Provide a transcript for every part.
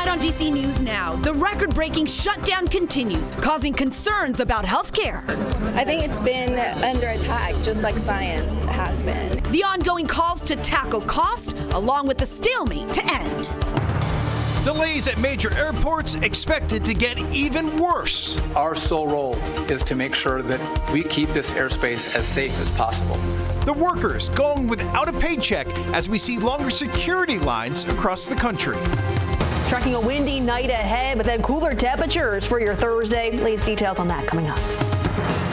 Tonight on DC News Now, the record-breaking shutdown continues, causing concerns about health care. I think it's been under attack, just like science has been. The ongoing calls to tackle cost, along with the stalemate to end. Delays at major airports expected to get even worse. Our sole role is to make sure that we keep this airspace as safe as possible. The workers going without a paycheck as we see longer security lines across the country. Tracking a windy night ahead, but then cooler temperatures for your Thursday. Latest details on that coming up.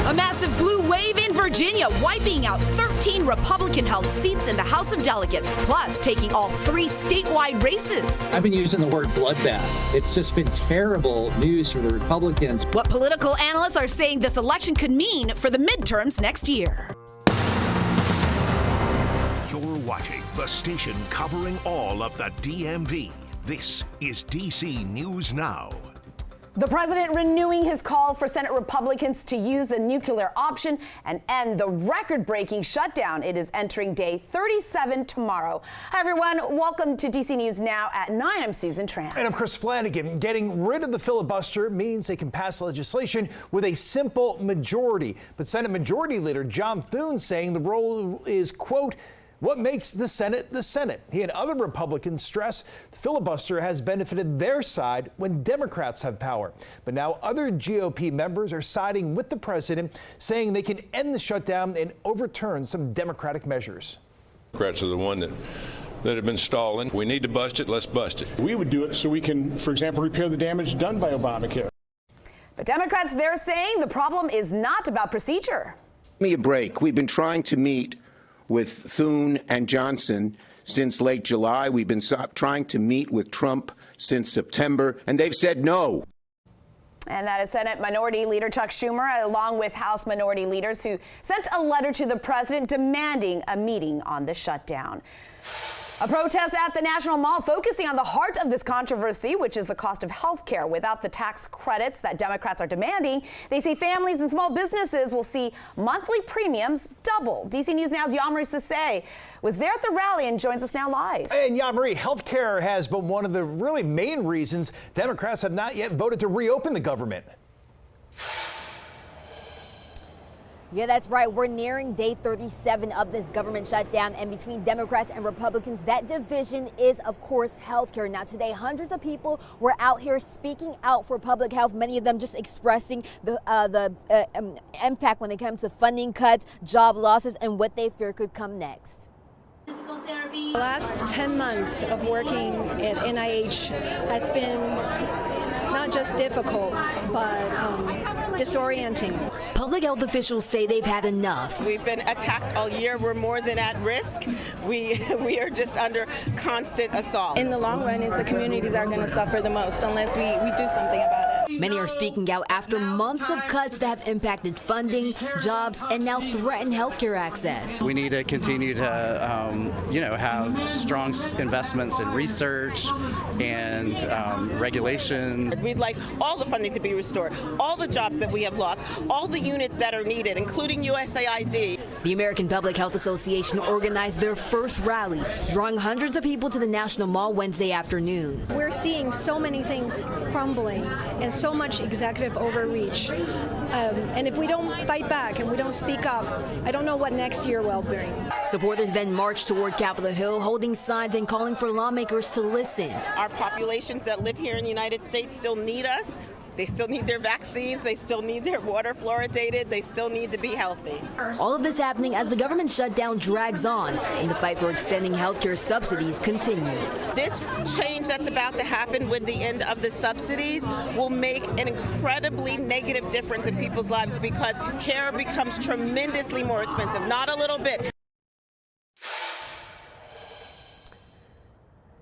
A massive blue wave in Virginia, wiping out 13 Republican-held seats in the House of Delegates, plus taking all 3 statewide races. I've been using the word bloodbath. It's just been terrible news for the Republicans. What political analysts are saying this election could mean for the midterms next year. You're watching the station covering all of the DMV. This is DC News Now. The president renewing his call for Senate Republicans to use the nuclear option and end the record-breaking shutdown. It is entering day 37 tomorrow. Hi, everyone. Welcome to DC News Now at 9. I'm Susan Tran. And I'm Chris Flanagan. Getting rid of the filibuster means they can pass legislation with a simple majority. But Senate Majority Leader John Thune saying the role is, quote, what makes the Senate the Senate. He and other Republicans stress the filibuster has benefited their side when Democrats have power. But now other GOP members are siding with the president, saying they can end the shutdown and overturn some Democratic measures. Democrats are the one that have been stalling. We need to bust it. Let's bust it. We would do it so we can, for example, repair the damage done by Obamacare. But Democrats, they're saying the problem is not about procedure. Give me a break. We've been trying to meet with Thune and Johnson since late July. We've been trying to meet with Trump since September, and they've said no. And that is Senate Minority Leader Chuck Schumer, along with House minority leaders who sent a letter to the president demanding a meeting on the shutdown. A protest at the National Mall focusing on the heart of this controversy, which is the cost of health care. Without the tax credits that Democrats are demanding, they say families and small businesses will see monthly premiums double. DC News Now's Yamari Sase was there at the rally and joins us now live. And Yamari, health care has been one of the really main reasons Democrats have not yet voted to reopen the government. Yeah, that's right. We're nearing day 37 of this government shutdown, and between Democrats and Republicans, that division is, of course, healthcare. Now, today, hundreds of people were out here speaking out for public health, many of them just expressing the impact when it comes to funding cuts, job losses, and what they fear could come next. The last 10 months of working at NIH has been not just difficult, but disorienting. Public health officials say they've had enough. We've been attacked all year. We're more than at risk. We are just under constant assault. In the long run, it's the communities that are going to suffer the most unless we do something about it. Many are speaking out after months of cuts that have impacted funding, jobs, and now threaten healthcare access. We need to continue to, have strong investments in research and regulations. We'd like all the funding to be restored, all the jobs that we have lost, all the units that are needed, including USAID. The American Public Health Association organized their first rally, drawing hundreds of people to the National Mall Wednesday afternoon. We're seeing so many things crumbling and so much executive overreach. And if we don't fight back and we don't speak up, I don't know what next year will bring. Supporters then marched toward Capitol Hill, holding signs and calling for lawmakers to listen. Our populations that live here in the United States still need us. They still need their vaccines. They still need their water fluoridated. They still need to be healthy. All of this happening as the government shutdown drags on and the fight for extending healthcare subsidies continues. This change that's about to happen with the end of the subsidies will make an incredibly negative difference in people's lives because care becomes tremendously more expensive, not a little bit.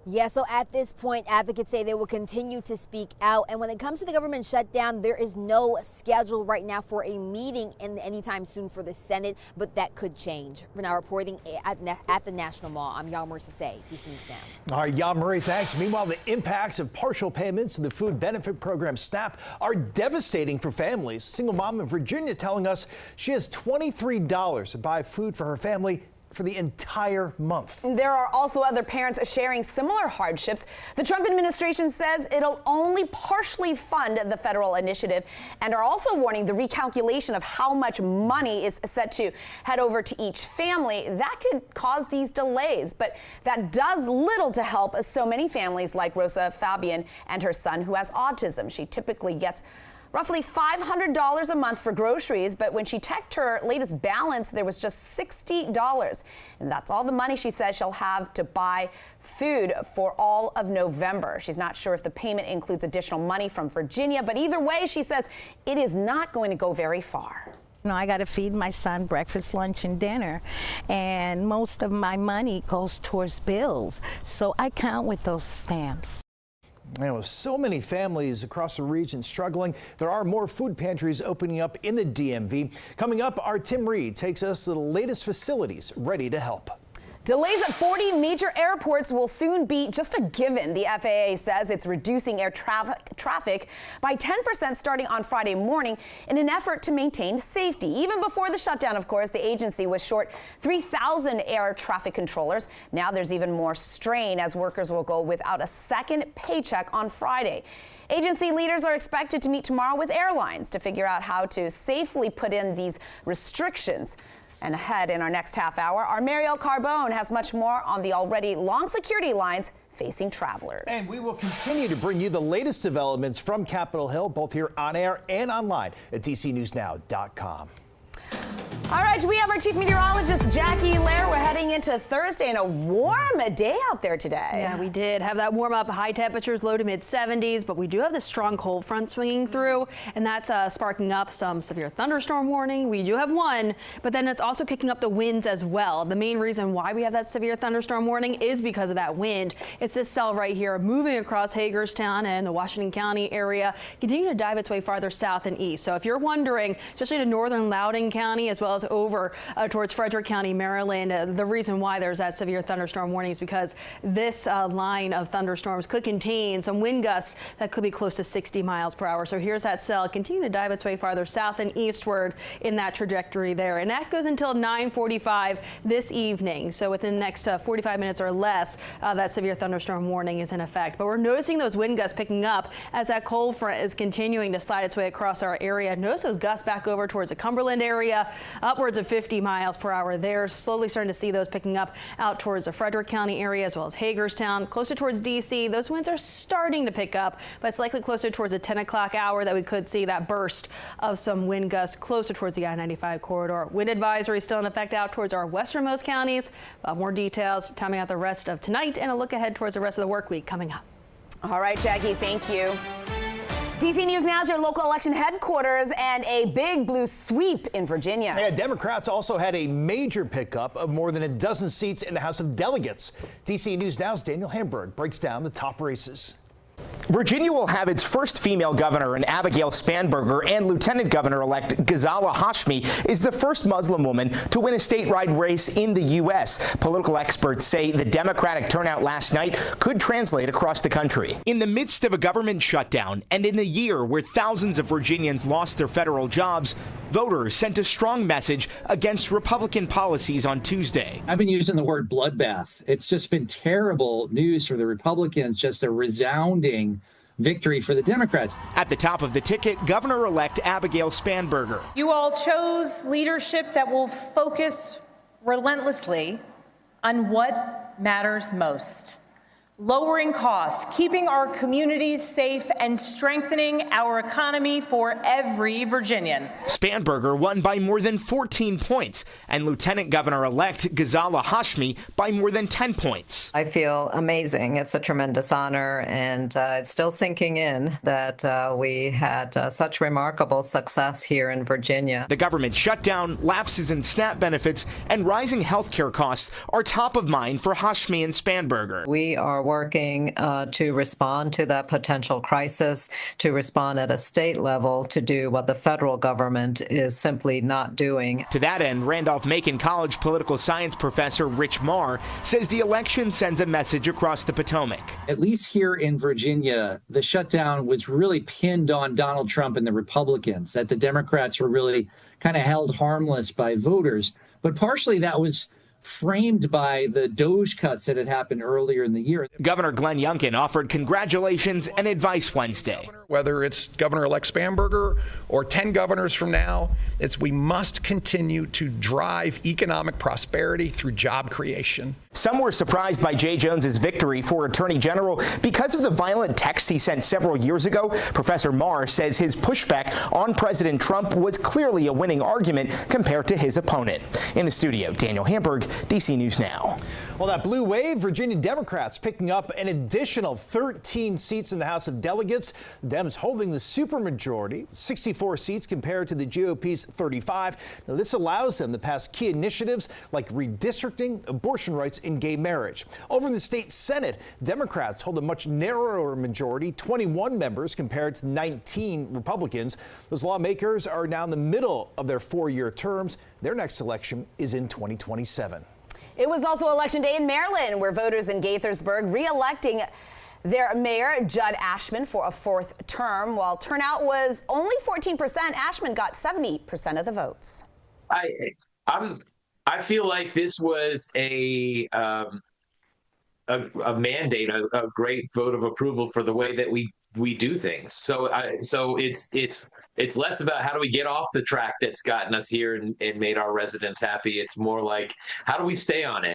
Yeah, so at this point, advocates say they will continue to speak out. And when it comes to the government shutdown, there is no schedule right now for a meeting anytime soon for the Senate, but that could change. We're now reporting at the National Mall. I'm Yamari Sase, DC News Now. All right, Yamari, thanks. Meanwhile, the impacts of partial payments to the food benefit program SNAP are devastating for families. Single mom in Virginia telling us she has $23 to buy food for her family for the entire month. There are also other parents sharing similar hardships. The Trump administration says it'll only partially fund the federal initiative and are also warning the recalculation of how much money is set to head over to each family. That could cause these delays, but that does little to help so many families like Rosa Fabian and her son who has autism. She typically gets roughly $500 a month for groceries, but when she checked her latest balance, there was just $60. And that's all the money she says she'll have to buy food for all of November. She's not sure if the payment includes additional money from Virginia, but either way, she says it is not going to go very far. You know, I got to feed my son breakfast, lunch, and dinner, and most of my money goes towards bills, so I count with those stamps. And with so many families across the region struggling, there are more food pantries opening up in the DMV. Coming up, our Tim Reed takes us to the latest facilities ready to help. Delays at 40 major airports will soon be just a given. The FAA says it's reducing air traffic by 10% starting on Friday morning in an effort to maintain safety. Even before the shutdown, of course, the agency was short 3,000 air traffic controllers. Now there's even more strain as workers will go without a second paycheck on Friday. Agency leaders are expected to meet tomorrow with airlines to figure out how to safely put in these restrictions. And ahead in our next half hour, our Mariel Carbone has much more on the already long security lines facing travelers. And we will continue to bring you the latest developments from Capitol Hill, both here on air and online at DCNewsNow.com. All right, we have our chief meteorologist, Jackie Lair. We're heading into Thursday and a warm day out there today. Yeah, we did have that warm up, high temperatures, low to mid 70s, but we do have this strong cold front swinging through, and that's sparking up some severe thunderstorm warning. We do have one, but then it's also kicking up the winds as well. The main reason why we have that severe thunderstorm warning is because of that wind. It's this cell right here moving across Hagerstown and the Washington County area, continuing to dive its way farther south and east. So if you're wondering, especially to northern Loudoun County as well as over towards Frederick County, Maryland, the reason why there's that severe thunderstorm warning is because this line of thunderstorms could contain some wind gusts that could be close to 60 miles per hour. So here's that cell continuing to dive its way farther south and eastward in that trajectory there. And that goes until 9:45 this evening. So within the next 45 minutes or less, that severe thunderstorm warning is in effect. But we're noticing those wind gusts picking up as that cold front is continuing to slide its way across our area. Notice those gusts back over towards the Cumberland area, upwards of 50 miles per hour there. Slowly starting to see those picking up out towards the Frederick County area as well as Hagerstown, closer towards D.C. Those winds are starting to pick up, but it's likely closer towards the 10 o'clock hour that we could see that burst of some wind gusts closer towards the I-95 corridor. Wind advisory still in effect out towards our westernmost counties. More details timing out the rest of tonight and a look ahead towards the rest of the work week coming up. All right, Jackie, thank you. DC News Now is your local election headquarters and a big blue sweep in Virginia. Yeah, Democrats also had a major pickup of more than a dozen seats in the House of Delegates. DC News Now's Daniel Hamburg breaks down the top races. Virginia will have its first female governor in Abigail Spanberger, and Lieutenant Governor-elect Ghazala Hashmi is the first Muslim woman to win a statewide race in the U.S. Political experts say the Democratic turnout last night could translate across the country. In the midst of a government shutdown and in a year where thousands of Virginians lost their federal jobs, voters sent a strong message against Republican policies on Tuesday. I've been using the word bloodbath. It's just been terrible news for the Republicans, just a resounding victory for the Democrats. At the top of the ticket, Governor-elect Abigail Spanberger. You all chose leadership that will focus relentlessly on what matters most. Lowering costs, keeping our communities safe, and strengthening our economy for every Virginian. Spanberger won by more than 14 points, and Lieutenant Governor-elect Ghazala Hashmi by more than 10 points. I feel amazing. It's a tremendous honor, and it's still sinking in that we had such remarkable success here in Virginia. The government shutdown, lapses in SNAP benefits, and rising health care costs are top of mind for Hashmi and Spanberger. We are working to respond to that potential crisis, to respond at a state level, to do what the federal government is simply not doing. To that end, Randolph-Macon College political science professor Rich Marr says the election sends a message across the Potomac. At least here in Virginia, the shutdown was really pinned on Donald Trump and the Republicans, that the Democrats were really kind of held harmless by voters. But partially that was framed by the DOJ cuts that had happened earlier in the year. Governor Glenn Youngkin offered congratulations and advice Wednesday. Whether it's Governor-elect Spanberger or 10 governors from now, we must continue to drive economic prosperity through job creation. Some were surprised by Jay Jones's victory for Attorney General because of the violent text he sent several years ago. Professor Marr says his pushback on President Trump was clearly a winning argument compared to his opponent. In the studio, Daniel Hamburg, DC News Now. Well, that blue wave, Virginia Democrats picking up an additional 13 seats in the House of Delegates. Dems holding the supermajority, 64 seats compared to the GOP's 35. Now, this allows them to pass key initiatives like redistricting, abortion rights, and gay marriage. Over in the state Senate, Democrats hold a much narrower majority, 21 members compared to 19 Republicans. Those lawmakers are now in the middle of their 4-year terms. Their next election is in 2027. It was also Election Day in Maryland, where voters in Gaithersburg re-electing their mayor, Judd Ashman, for a 4th term. While turnout was only 14%, Ashman got 70% of the votes. I feel like this was a mandate, a great vote of approval for the way that we do things. So it's less about how do we get off the track that's gotten us here and made our residents happy. It's more like, how do we stay on it?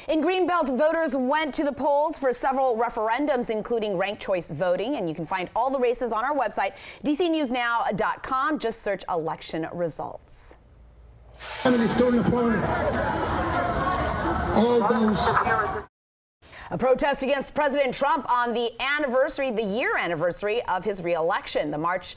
In Greenbelt, voters went to the polls for several referendums, including ranked choice voting, and you can find all the races on our website, dcnewsnow.com. Just search election results. A protest against President Trump on the year anniversary of his re-election. The march,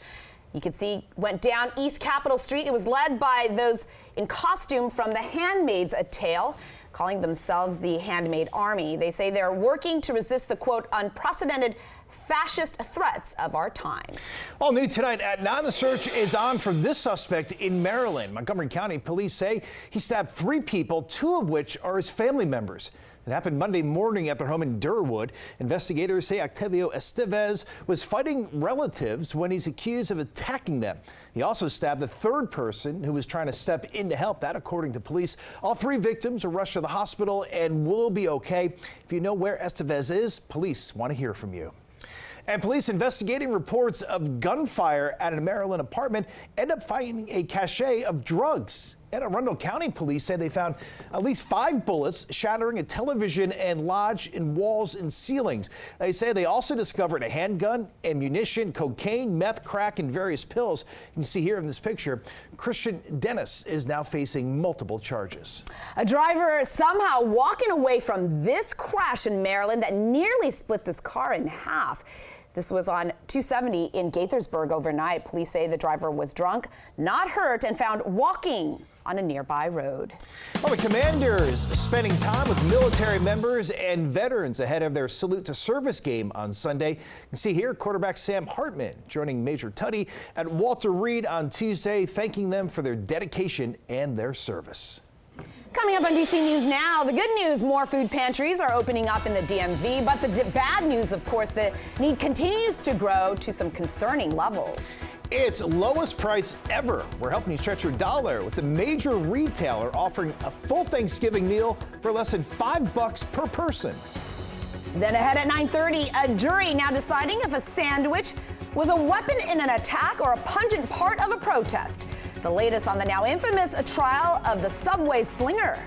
you could see, went down East Capitol Street. It was led by those in costume from The Handmaid's Tale, calling themselves the Handmaid Army. They say they're working to resist the, quote, unprecedented fascist threats of our times. All new tonight at 9, the search is on for this suspect in Maryland. Montgomery County police say he stabbed 3 people, 2 of which are his family members. It happened Monday morning at their home in Durwood. Investigators say Octavio Estevez was fighting relatives when he's accused of attacking them. He also stabbed the 3rd person who was trying to step in to help. That, according to police. All 3 victims are rushed to the hospital and will be okay. If you know where Estevez is, police want to hear from you. And police investigating reports of gunfire at a Maryland apartment end up finding a cache of drugs. And Arundel County police say they found at least 5 bullets shattering a television and lodged in walls and ceilings. They say they also discovered a handgun, ammunition, cocaine, meth, crack, and various pills. You can see here in this picture, Christian Dennis is now facing multiple charges. A driver somehow walking away from this crash in Maryland that nearly split this car in half. This was on 270 in Gaithersburg overnight. Police say the driver was drunk, not hurt, and found walking on a nearby road. Well, the Commanders spending time with military members and veterans ahead of their Salute to Service game on Sunday. You can see here quarterback Sam Hartman joining Major Tuddy at Walter Reed on Tuesday, thanking them for their dedication and their service. Coming up on DC News Now, the good news, more food pantries are opening up in the DMV, but the bad news, of course, the need continues to grow to some concerning levels. It's lowest price ever. We're helping you stretch your dollar with a major retailer offering a full Thanksgiving meal for less than $5 per person. Then ahead at 9:30, a jury now deciding if a sandwich was a weapon in an attack or a pungent part of a protest. The latest on the now infamous trial of the Subway slinger.